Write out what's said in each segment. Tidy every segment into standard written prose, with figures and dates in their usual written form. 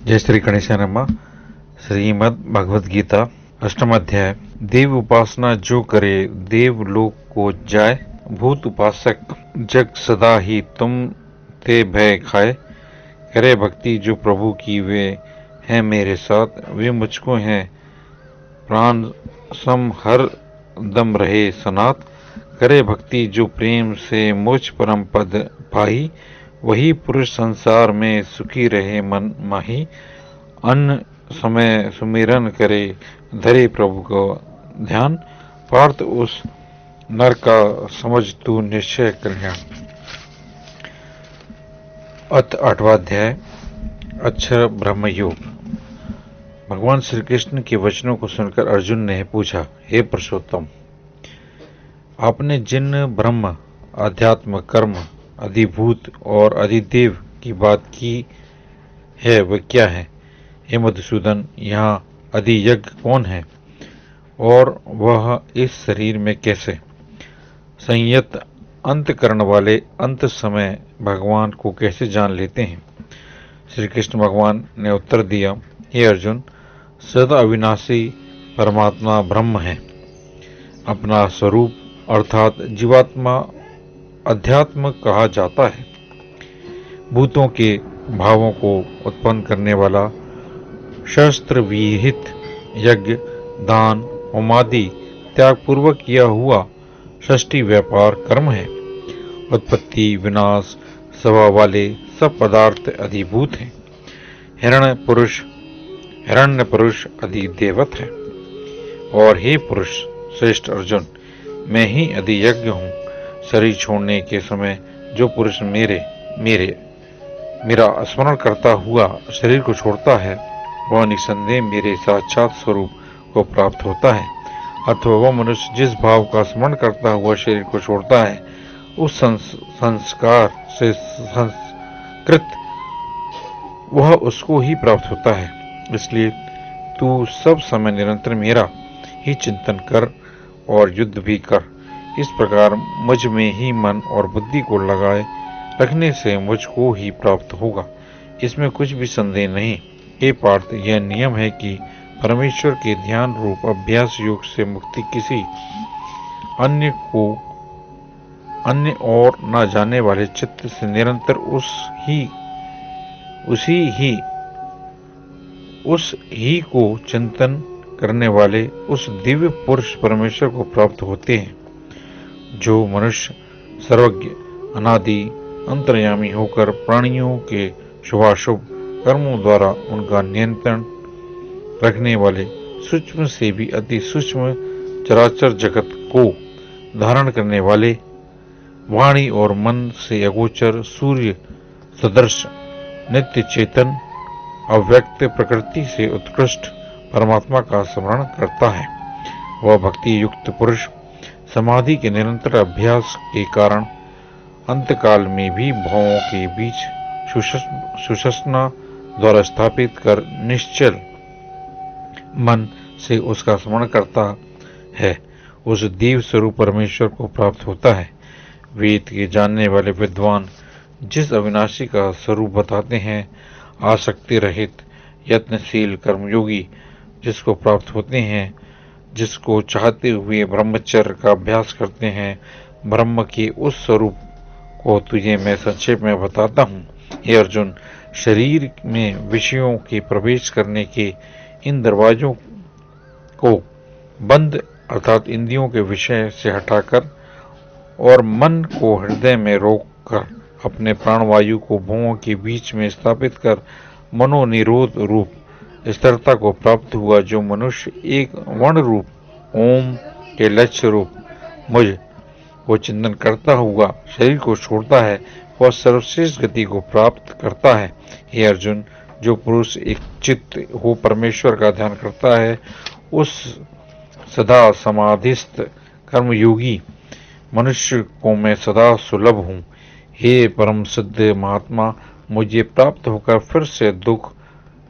जय श्री गणेशानम्मा। श्रीमद् भगवद गीता अष्टम अध्याय। देव उपासना जो करे देव लोक को जाए, भूत उपासक जग सदा ही तुम ते भय खाए। करे भक्ति जो प्रभु की वे हैं मेरे साथ, वे मुझको हैं प्राण सम हर दम रहे सनात। करे भक्ति जो प्रेम से मुझ परम पद पाई, वही पुरुष संसार में सुखी रहे मन माही। अन्न समय सुमिरन करे धरे प्रभु को ध्यान, पार्थ उस नर का समझ तू निश्चय कल्याण। अथ आठवां अध्याय अक्षर ब्रह्म योग। भगवान श्री कृष्ण के वचनों को सुनकर अर्जुन ने पूछा, हे पुरुषोत्तम, आपने जिन ब्रह्म, अध्यात्म, कर्म, अधिभूत और अधिदेव की बात की है वह क्या है? हे मधुसूदन, यहाँ अधियज्ञ कौन है और वह इस शरीर में कैसे? संयत अंतकरण वाले अंत समय भगवान को कैसे जान लेते हैं? श्री कृष्ण भगवान ने उत्तर दिया, हे अर्जुन, सदा अविनाशी परमात्मा ब्रह्म है। अपना स्वरूप अर्थात जीवात्मा अध्यात्म कहा जाता है। भूतों के भावों को उत्पन्न करने वाला शस्त्र विहित यज्ञ, दान, होमादि त्याग पूर्वक किया हुआ षष्ठी व्यापार कर्म है। उत्पत्ति विनाश स्वभाव वाले सब पदार्थ अधिभूत हैं। हिरण्य पुरुष अधिदेवत है। और हे पुरुष श्रेष्ठ अर्जुन, मैं ही अधियज्ञ हूँ। शरीर छोड़ने के समय जो पुरुष मेरा स्मरण करता हुआ शरीर को छोड़ता है, वह निसंदेह मेरे साक्षात स्वरूप को प्राप्त होता है। अथवा वह मनुष्य जिस भाव का स्मरण करता हुआ शरीर को छोड़ता है, उस संस्कार से संस्कृत वह उसको ही प्राप्त होता है। इसलिए तू सब समय निरंतर मेरा ही चिंतन कर और युद्ध भी कर। इस प्रकार मुझ में ही मन और बुद्धि को लगाए रखने से मुझको ही प्राप्त होगा, इसमें कुछ भी संदेह नहीं। हे पार्थ, यह नियम है कि परमेश्वर के ध्यान रूप अभ्यास योग से मुक्ति किसी अन्य और न जाने वाले चित्त से निरंतर उस ही को चिंतन करने वाले उस दिव्य पुरुष परमेश्वर को प्राप्त होते हैं। जो मनुष्य सर्वज्ञ, अनादि, अंतर्यामी होकर प्राणियों के शुभाशुभ कर्मों द्वारा उनका नियंत्रण रखने वाले सूक्ष्म से भी अति सूक्ष्म चराचर जगत को धारण करने वाले वाणी और मन से अगोचर सूर्य सदृश नित्य चेतन अव्यक्त प्रकृति से उत्कृष्ट परमात्मा का स्मरण करता है, वह भक्ति युक्त पुरुष समाधि के निरंतर अभ्यास के कारण अंतकाल में भी भावों के बीच सुषुम्ना द्वारा स्थापित कर निश्चल मन से उसका स्मरण करता है, उस देव स्वरूप परमेश्वर को प्राप्त होता है। वेद के जानने वाले विद्वान जिस अविनाशी का स्वरूप बताते हैं, आसक्ति रहित यत्नशील कर्मयोगी जिसको प्राप्त होते हैं, जिसको चाहते हुए ब्रह्मचर्य का अभ्यास करते हैं, ब्रह्म के उस स्वरूप को तुझे मैं संक्षेप में बताता हूँ। हे अर्जुन, शरीर में विषयों के प्रवेश करने के इन दरवाजों को बंद अर्थात इंद्रियों के विषय से हटाकर और मन को हृदय में रोककर अपने प्राणवायु को भुवों के बीच में स्थापित कर मनोनिरोध रूप स्थिरता को प्राप्त हुआ, जो मनुष्य एक वर्ण रूप ओम के लक्ष्य रूप मुझ को चिंतन करता हुआ शरीर को छोड़ता है, वह सर्वश्रेष्ठ गति को प्राप्त करता है। हे अर्जुन, जो पुरुष एक चित्त हो परमेश्वर का ध्यान करता है, उस सदा समाधिस्थ कर्मयोगी मनुष्य को मैं सदा सुलभ हूँ। हे परम सिद्ध महात्मा, मुझे प्राप्त होकर फिर से दुख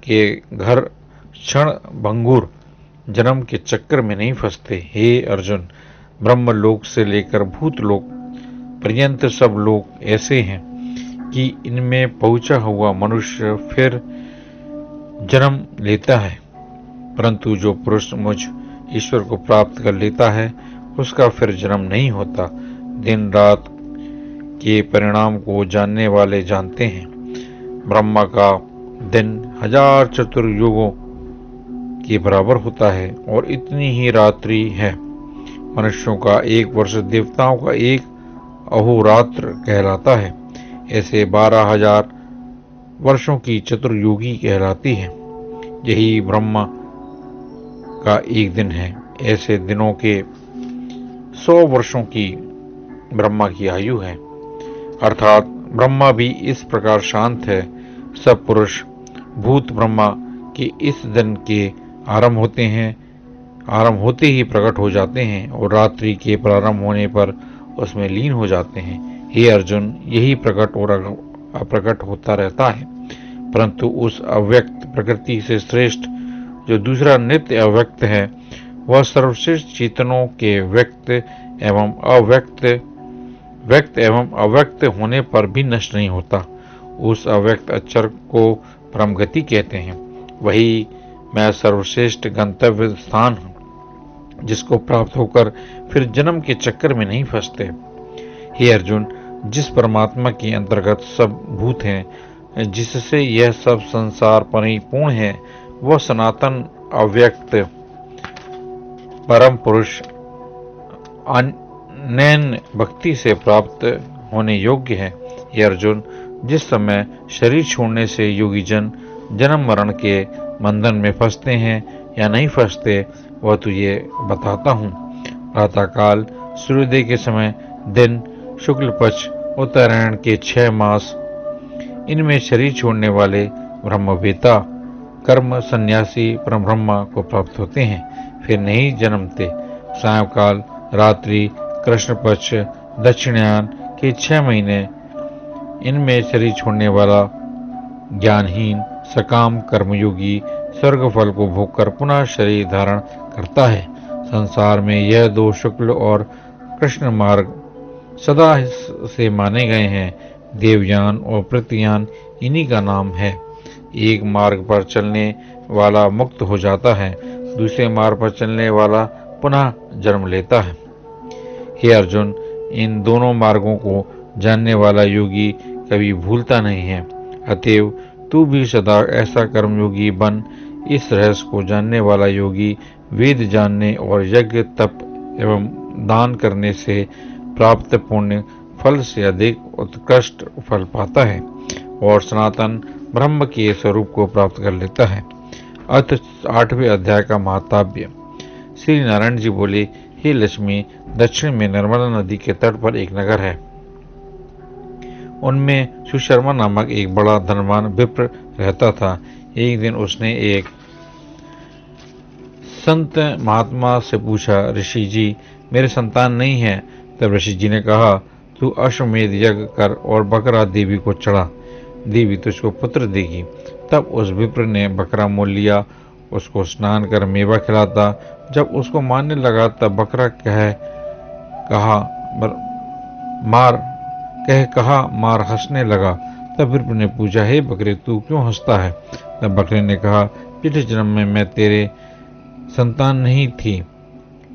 के घर क्षण भंगुर जन्म के चक्कर में नहीं फंसते। हे अर्जुन, ब्रह्म लोक से लेकर भूत लोक पर्यंत सब लोग ऐसे हैं कि इनमें पहुंचा हुआ मनुष्य फिर जन्म लेता है, परंतु जो पुरुष मुझ ईश्वर को प्राप्त कर लेता है उसका फिर जन्म नहीं होता। दिन रात के परिणाम को जानने वाले जानते हैं, ब्रह्मा का दिन 1000 चतुर्युगों के बराबर होता है और इतनी ही रात्रि है। मनुष्यों का एक वर्ष देवताओं का एक अहोरात्र कहलाता है। ऐसे 12,000 वर्षों की चतुर्युगी कहलाती है। यही ब्रह्मा का एक दिन है। ऐसे दिनों के 100 वर्षों की ब्रह्मा की आयु है। अर्थात ब्रह्मा भी इस प्रकार शांत है। सब पुरुष भूत ब्रह्मा के इस दिन के आरंभ होते ही प्रकट हो जाते हैं और रात्रि के प्रारंभ होने पर उसमें लीन हो जाते हैं। हे अर्जुन, यही प्रकट और अप्रकट होता रहता है, परंतु उस अव्यक्त प्रकृति से श्रेष्ठ जो दूसरा नित्य अव्यक्त है, वह सर्वश्रेष्ठ चेतनों के व्यक्त एवं अव्यक्त होने पर भी नष्ट नहीं होता। उस अव्यक्त अक्षर को परम गति कहते हैं। वही मैं सर्वश्रेष्ठ गंतव्य स्थान हूँ, जिसको प्राप्त होकर फिर जन्म के चक्कर में नहीं फंसते। हे अर्जुन, जिस परमात्मा के अंतर्गत सब भूत हैं, जिससे यह सब संसार परिपूर्ण है, वह सनातन अव्यक्त परम पुरुष अनन्य भक्ति से प्राप्त होने योग्य है। हे अर्जुन, जिस समय शरीर छोड़ने से योगी जन जन्म मरण के बंधन में फंसते हैं या नहीं फंसते, वह तुझे बताता हूँ। प्रातःकाल सूर्योदय के समय दिन, शुक्ल पक्ष, उत्तरायण के 6 मास, इनमें शरीर छोड़ने वाले ब्रह्मवेता कर्म संन्यासी परब्रह्मा को प्राप्त होते हैं, फिर नहीं जन्मते। सायंकाल, रात्रि, कृष्ण पक्ष, दक्षिणायन के 6 महीने, इनमें शरीर छोड़ने वाला ज्ञानहीन सकाम कर्मयोगी स्वर्ग फल को भोगकर पुनः शरीर धारण करता है। संसार में यह 2 शुक्ल और कृष्ण मार्ग सदा से माने गए हैं। देवयान और पृथ्वीयान इन्हीं का नाम है। एक मार्ग पर चलने वाला मुक्त हो जाता है, दूसरे मार्ग पर चलने वाला पुनः जन्म लेता है। हे अर्जुन, इन दोनों मार्गों को जानने वाला योगी कभी भूलता नहीं है। अतएव तू भी सदा ऐसा कर्मयोगी बन। इस रहस्य को जानने वाला योगी वेद जानने और यज्ञ तप एवं दान करने से प्राप्त पुण्य फल से अधिक उत्कृष्ट फल पाता है और सनातन ब्रह्म के स्वरूप को प्राप्त कर लेता है। अथ 8वें अध्याय का महाताव्य। श्री नारायण जी बोले, हे लक्ष्मी, दक्षिण में नर्मदा नदी के तट पर एक नगर है। उनमें सुशर्मा नामक एक बड़ा धनवान विप्र रहता था। एक दिन उसने एक संत महात्मा से पूछा, ऋषि जी, मेरे संतान नहीं है। तब ऋषि जी ने कहा, तू अश्वमेध यज्ञ कर और बकरा देवी को चढ़ा, देवी तुझको पुत्र देगी। तब उस विप्र ने बकरा मोल लिया, उसको स्नान कर मेवा खिलाता। जब उसको मारने लगा तब बकरा कहा मार हंसने लगा। तब विप्र ने पूछा, हे बकरे, तू क्यों हंसता है? तब बकरे ने कहा, पिछले जन्म में मैं तेरे संतान नहीं थी।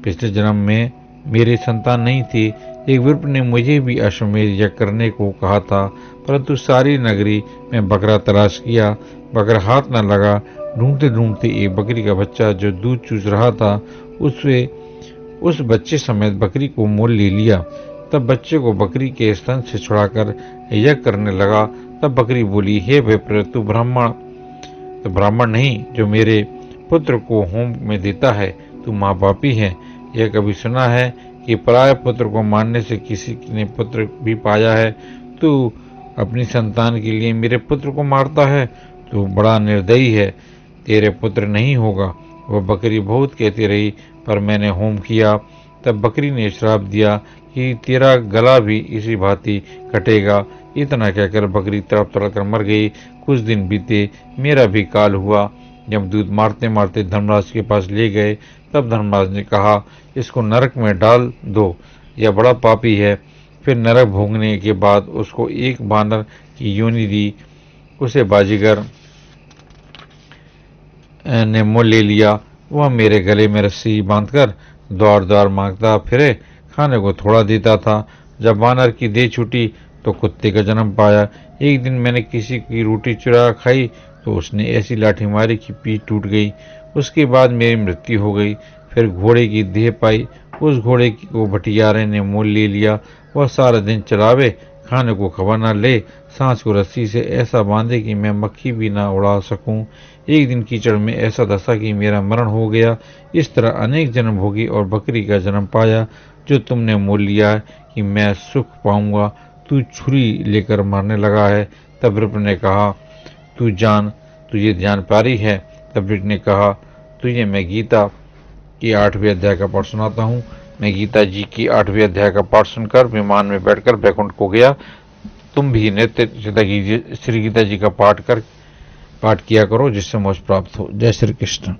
पिछले जन्म में मेरी संतान नहीं थी। एक विप्र ने मुझे भी अश्वमेध यज्ञ करने को कहा था, परंतु सारी नगरी में बकरा तलाश किया, बकरा हाथ न लगा। ढूंढते ढूंढते एक बकरी का बच्चा जो दूध चूस रहा था, उस बच्चे समेत बकरी को मोल ले लिया। तब बच्चे को बकरी के स्तन से छुड़ाकर यज्ञ करने लगा। तब बकरी बोली, हे विप्र, तू ब्राह्मण नहीं जो मेरे पुत्र को होम में देता है, तू महापापी है। यह कभी सुना है कि पराय पुत्र को मारने से किसी ने पुत्र भी पाया है? तू अपनी संतान के लिए मेरे पुत्र को मारता है, तू बड़ा निर्दयी है, तेरे पुत्र नहीं होगा। वह बकरी बहुत कहती रही, पर मैंने होम किया। तब बकरी ने श्राप दिया कि तेरा गला भी इसी भांति कटेगा। इतना कहकर बकरी तड़प तड़प कर मर गई। कुछ दिन बीते, मेरा भी काल हुआ। जब दूध मारते मारते धर्मराज के पास ले गए, तब धर्मराज ने कहा, इसको नरक में डाल दो, यह बड़ा पापी है। फिर नरक भोगने के बाद उसको एक बानर की योनि दी। उसे बाजीगर ने मोल ले लिया। वह मेरे गले में रस्सी बांधकर द्वार द्वार मांगता फिरे, खाने को थोड़ा देता था। जब वानर की देह छूटी तो कुत्ते का जन्म पाया। एक दिन मैंने किसी की रोटी चुरा खाई तो उसने ऐसी लाठी मारी कि पीठ टूट गई। उसके बाद मेरी मृत्यु हो गई। फिर घोड़े की देह पाई। उस घोड़े को भटियारे ने मोल ले लिया। वह सारा दिन चलावे, खाने को खबर न ले, सांस को रस्सी से ऐसा बांधे कि मैं मक्खी भी ना उड़ा सकूं। एक दिन कीचड़ में ऐसा धंसा कि मेरा मरण हो गया। इस तरह अनेक जन्म भोगी और बकरी का जन्म पाया। जो तुमने मोल लिया है कि मैं सुख पाऊंगा, तू छुरी लेकर मारने लगा है। तब विप्र ने कहा, तुझे ध्यान प्यारी है। तब विप्र ने कहा, तुझे मैं गीता की 8वें अध्याय का पाठ सुनाता हूँ। मैं गीता जी की 8वें अध्याय का पाठ सुनकर विमान में बैठकर बैकुंठ को गया। तुम भी नित्य श्री गीता जी का पाठ किया करो, जिससे मोक्ष प्राप्त हो। जय श्री कृष्ण।